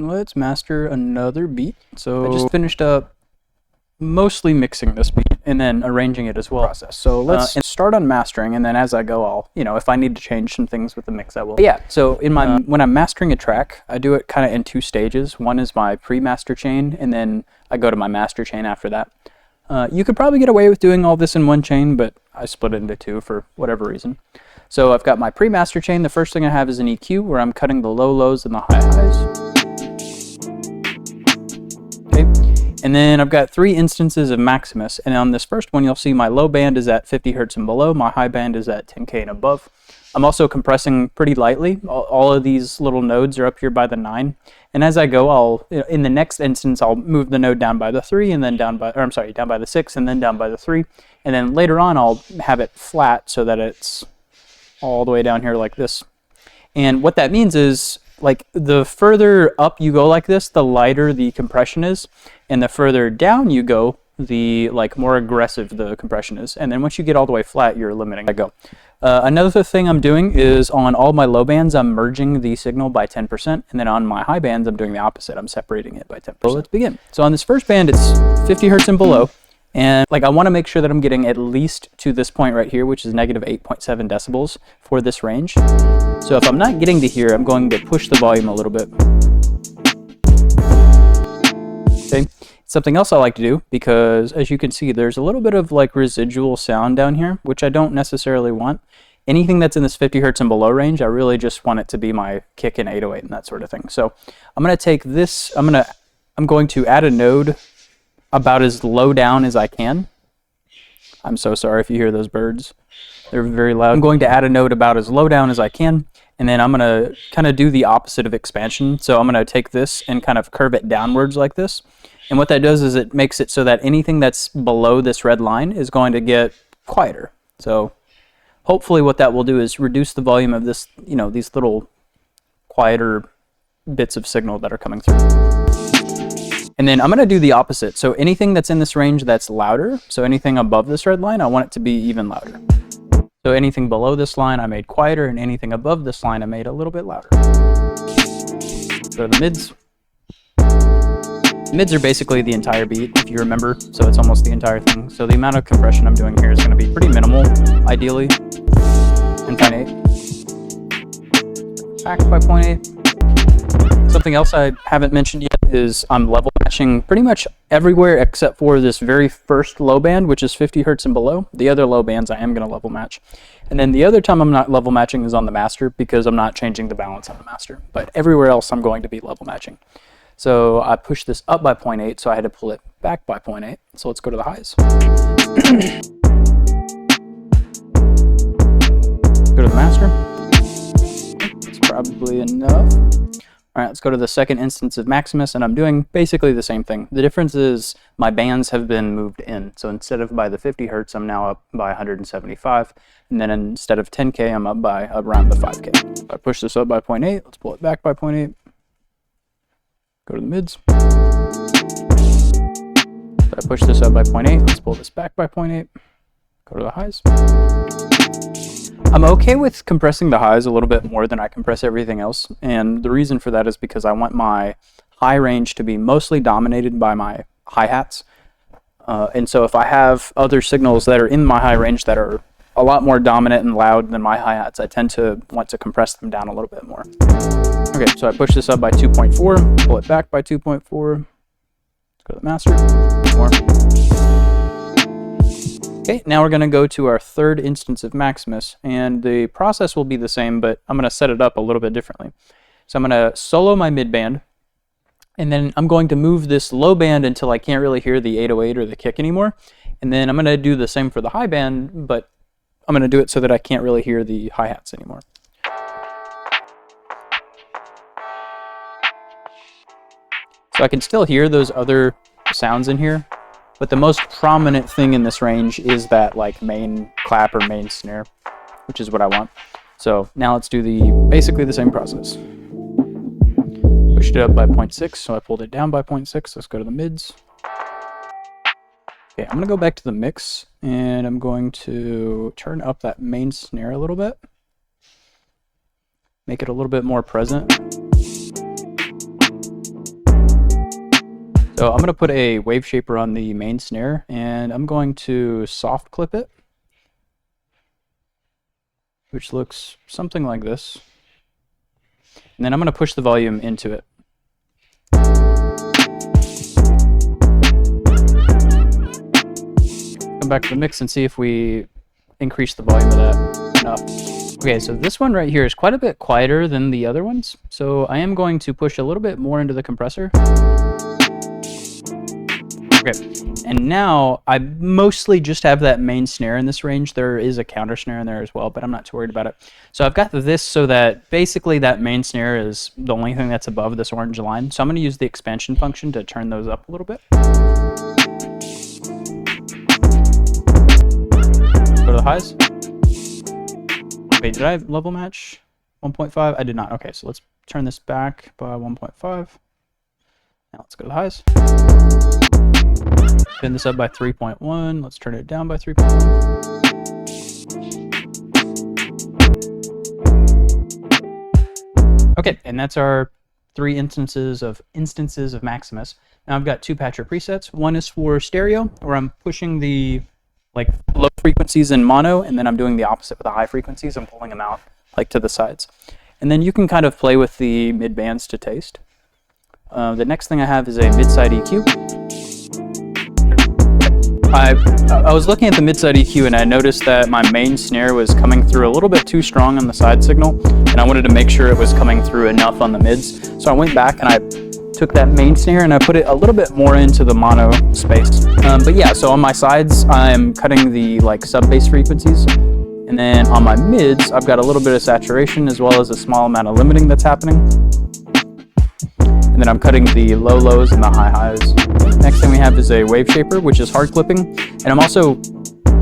let's master another beat. So I just finished up mostly mixing this beat and then arranging it as well. So let's start on mastering, and then as I go, I'll, if I need to change some things with the mix, I will. But yeah, so in my when I'm mastering a track, I do it kind of in two stages. One is my pre-master chain, and then I go to my master chain after that. You could probably get away with doing all this in one chain, but I split it into two for whatever reason. So I've got my pre-master chain. The first thing I have is an EQ where I'm cutting the low lows and the high highs. And then I've got 3 instances of Maximus, and on this first one you'll see my low band is at 50 Hertz and below, my high band is at 10K and above. I'm also compressing pretty lightly. All of these little nodes are up here by the 9, and as I go, in the next instance I'll move the node down by the 3, and then down by the 6, and then down by the 3, and then later on I'll have it flat so that it's all the way down here like this. And what that means is, like, the further up you go like this, the lighter the compression is, and the further down you go, the more aggressive the compression is. And then once you get all the way flat, you're limiting. Another thing I'm doing is on all my low bands, I'm merging the signal by 10%, and then on my high bands, I'm doing the opposite. I'm separating it by 10%. So let's begin. So on this first band, it's 50 Hertz and below. And I want to make sure that I'm getting at least to this point right here, which is negative 8.7 decibels for this range. So if I'm not getting to here, I'm going to push the volume a little bit. Okay. Something else I like to do, because as you can see, there's a little bit of residual sound down here, which I don't necessarily want. Anything that's in this 50 Hertz and below range, I really just want it to be my kick and 808 and that sort of thing. So I'm going to take this, I'm going to add a node about as low down as I can. I'm so sorry if you hear those birds. They're very loud. I'm going to add a node about as low down as I can, and then I'm going to kind of do the opposite of expansion. So I'm going to take this and kind of curve it downwards like this. And what that does is it makes it so that anything that's below this red line is going to get quieter. So hopefully what that will do is reduce the volume of this, these little quieter bits of signal that are coming through. And then I'm going to do the opposite. So anything that's in this range that's louder, so anything above this red line, I want it to be even louder. So anything below this line I made quieter, and anything above this line I made a little bit louder. Go to the mids. Mids are basically the entire beat, if you remember, so it's almost the entire thing. So the amount of compression I'm doing here is going to be pretty minimal, ideally. And 0.8. Back by 0.8. Something else I haven't mentioned yet is I'm level matching pretty much everywhere except for this very first low band, which is 50 Hertz and below. The other low bands I am going to level match. And then the other time I'm not level matching is on the master, because I'm not changing the balance on the master. But everywhere else I'm going to be level matching. So I pushed this up by 0.8, so I had to pull it back by 0.8. So let's go to the highs. Go to the master. That's probably enough. All right, let's go to the second instance of Maximus, and I'm doing basically the same thing. The difference is my bands have been moved in. So instead of by the 50 Hertz, I'm now up by 175. And then instead of 10K, I'm up by around the 5K. So I push this up by 0.8. Let's pull it back by 0.8. Go to the mids. So I push this up by 0.8. Let's pull this back by 0.8. Go to the highs. I'm okay with compressing the highs a little bit more than I compress everything else, and the reason for that is because I want my high range to be mostly dominated by my hi-hats, and so if I have other signals that are in my high range that are a lot more dominant and loud than my hi-hats, I tend to want to compress them down a little bit more. Okay, so I push this up by 2.4, pull it back by 2.4, let's go to the master, more. Okay, now we're going to go to our third instance of Maximus, and the process will be the same, but I'm going to set it up a little bit differently. So I'm going to solo my mid band, and then I'm going to move this low band until I can't really hear the 808 or the kick anymore, and then I'm going to do the same for the high band, but I'm going to do it so that I can't really hear the hi-hats anymore. So I can still hear those other sounds in here, but the most prominent thing in this range is that main clap or main snare, which is what I want. So now let's do basically the same process. Pushed it up by 0.6, so I pulled it down by 0.6. Let's go to the mids. Okay, I'm going to go back to the mix, and I'm going to turn up that main snare a little bit. Make it a little bit more present. So I'm going to put a wave shaper on the main snare, and I'm going to soft clip it, which looks something like this. And then I'm going to push the volume into it. Come back to the mix and see if we increase the volume of that enough. Okay, so this one right here is quite a bit quieter than the other ones. So I am going to push a little bit more into the compressor. Okay, and now I mostly just have that main snare in this range. There is a counter snare in there as well, but I'm not too worried about it. So I've got this so that basically that main snare is the only thing that's above this orange line. So I'm going to use the expansion function to turn those up a little bit. Go to the highs. Wait, did I level match 1.5? I did not. Okay, so let's turn this back by 1.5. Now let's go to the highs. Turn this up by 3.1. Let's turn it down by 3.1. Okay, and that's our 3 instances of Maximus. Now I've got 2 patcher presets. One is for stereo, where I'm pushing the low frequencies in mono, and then I'm doing the opposite with the high frequencies. I'm pulling them out to the sides. And then you can kind of play with the mid bands to taste. The next thing I have is a mid-side EQ. I was looking at the mid-side EQ and I noticed that my main snare was coming through a little bit too strong on the side signal, and I wanted to make sure it was coming through enough on the mids. So I went back and I took that main snare and I put it a little bit more into the mono space. But yeah, so on my sides I'm cutting the sub bass frequencies, and then on my mids I've got a little bit of saturation as well as a small amount of limiting that's happening. And then I'm cutting the low lows and the high highs. Next thing we have is a wave shaper, which is hard clipping, and I'm also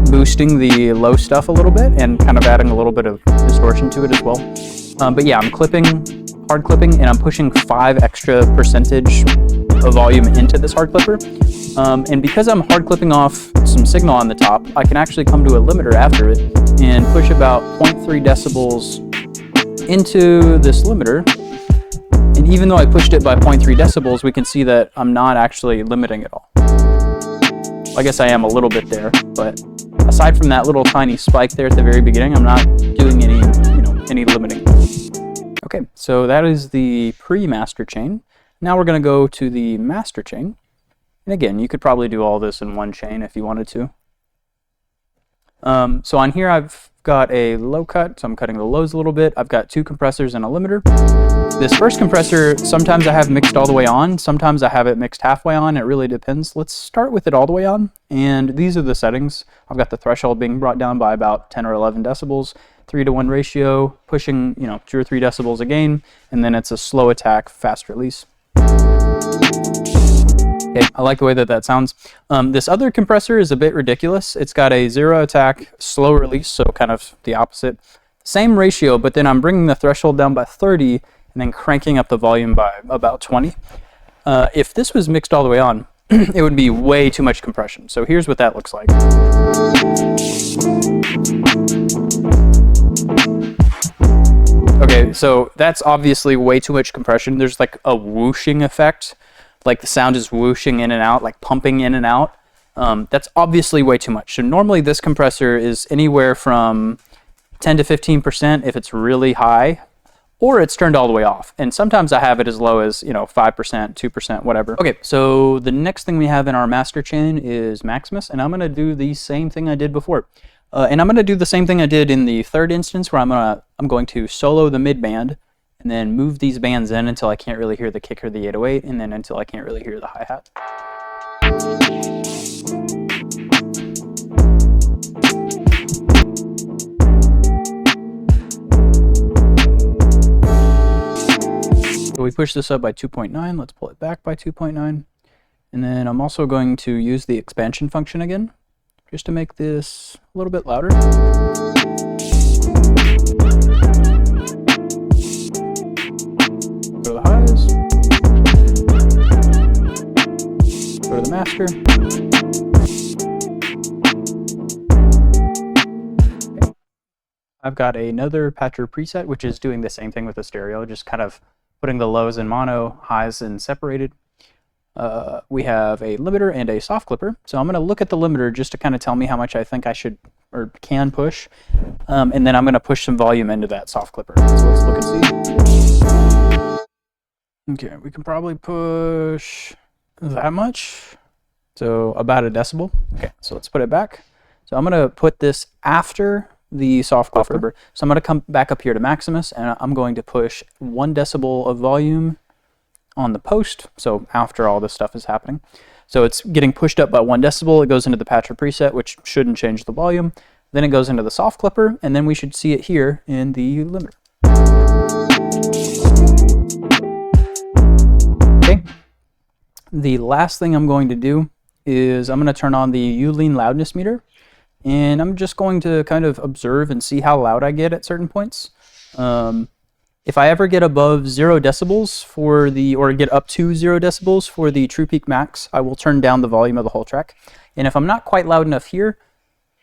boosting the low stuff a little bit and kind of adding a little bit of distortion to it as well. But yeah, I'm hard clipping, and I'm pushing 5 extra percentage of volume into this hard clipper. And because I'm hard clipping off some signal on the top, I can actually come to a limiter after it and push about 0.3 decibels into this limiter. And even though I pushed it by 0.3 decibels, we can see that I'm not actually limiting at all. I guess I am a little bit there, but aside from that little tiny spike there at the very beginning, I'm not doing any limiting. Okay, so that is the pre-master chain. Now we're going to go to the master chain. And again, you could probably do all this in one chain if you wanted to. So on here I've got a low cut, so I'm cutting the lows a little bit. I've got 2 compressors and a limiter. This first compressor, sometimes I have mixed all the way on, sometimes I have it mixed halfway on. It really depends. Let's start with it all the way on, and these are the settings. I've got the threshold being brought down by about 10 or 11 decibels, 3:1 ratio, pushing 2 or 3 decibels a gain, and then it's a slow attack, fast release. Okay, I like the way that sounds. This other compressor is a bit ridiculous. It's got a 0 attack, slow release, so kind of the opposite. Same ratio, but then I'm bringing the threshold down by 30 and then cranking up the volume by about 20. If this was mixed all the way on, it would be way too much compression. So here's what that looks like. Okay, so that's obviously way too much compression. There's a whooshing effect. The sound is whooshing in and out, pumping in and out. That's obviously way too much. So normally this compressor is anywhere from 10 to 15% if it's really high, or it's turned all the way off. And sometimes I have it as low as 5%, 2%, whatever. Okay, so the next thing we have in our master chain is Maximus, and I'm gonna do the same thing I did before. And I'm gonna do the same thing I did in the third instance, where I'm going to solo the mid band, and then move these bands in until I can't really hear the kick or the 808, and then until I can't really hear the hi-hat. So we push this up by 2.9, let's pull it back by 2.9, and then I'm also going to use the expansion function again, just to make this a little bit louder. Go to the highs, go to the master. Okay. I've got another patcher preset, which is doing the same thing with the stereo, just kind of putting the lows in mono, highs in separated. we have a limiter and a soft clipper. So I'm going to look at the limiter just to kind of tell me how much I think I should or can push. And then I'm going to push some volume into that soft clipper. So let's look and see. Okay, we can probably push that much. So about a decibel. Okay, so let's put it back. So I'm going to put this after the soft clipper. So I'm going to come back up here to Maximus, and I'm going to push 1 decibel of volume on the post, so after all this stuff is happening. So it's getting pushed up by 1 decibel. It goes into the patcher preset, which shouldn't change the volume. Then it goes into the soft clipper, and then we should see it here in the limiter. Okay. The last thing I'm going to do is I'm going to turn on the U-Lean loudness meter, and I'm just going to kind of observe and see how loud I get at certain points. If I ever get above 0 decibels for the, or get up to 0 decibels for the True Peak Max, I will turn down the volume of the whole track. And if I'm not quite loud enough here,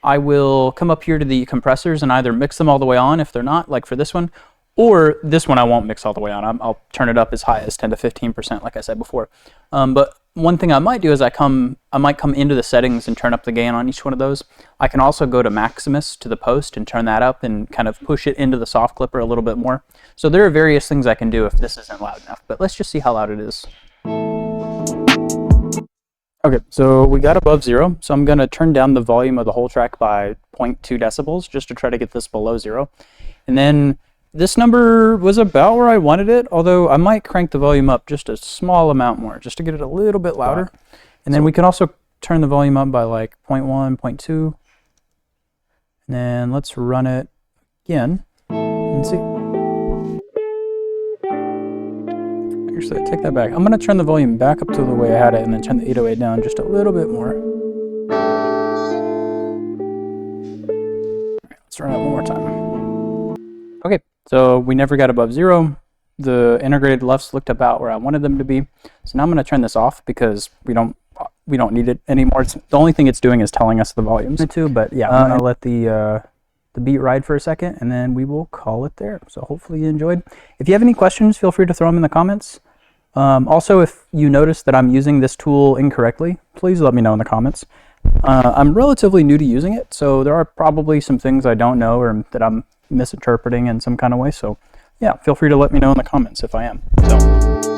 I will come up here to the compressors and either mix them all the way on if they're not, like for this one, or this one I won't mix all the way on. I'll turn it up as high as 10 to 15%, like I said before. But one thing I might do is I might come into the settings and turn up the gain on each one of those. I can also go to Maximus to the post and turn that up and kind of push it into the soft clipper a little bit more. So there are various things I can do if this isn't loud enough, but let's just see how loud it is. Okay, so we got above 0, so I'm going to turn down the volume of the whole track by 0.2 decibels just to try to get this below 0. And then this number was about where I wanted it, although I might crank the volume up just a small amount more, just to get it a little bit louder. And then we can also turn the volume up by like 0.1, 0.2. And then let's run it again and see. Actually, take that back. I'm going to turn the volume back up to the way I had it and then turn the 808 down just a little bit more. All right, let's run it one more time. Okay. So we never got above 0. The integrated LUFs looked about where I wanted them to be. So now I'm going to turn this off because we don't need it anymore. The only thing it's doing is telling us the volumes. But yeah, I'm going to let the beat ride for a second, and then we will call it there. So hopefully you enjoyed. If you have any questions, feel free to throw them in the comments. Also, if you notice that I'm using this tool incorrectly, please let me know in the comments. I'm relatively new to using it, so there are probably some things I don't know or that I'm misinterpreting in some kind of way. So yeah, feel free to let me know in the comments if I am. So.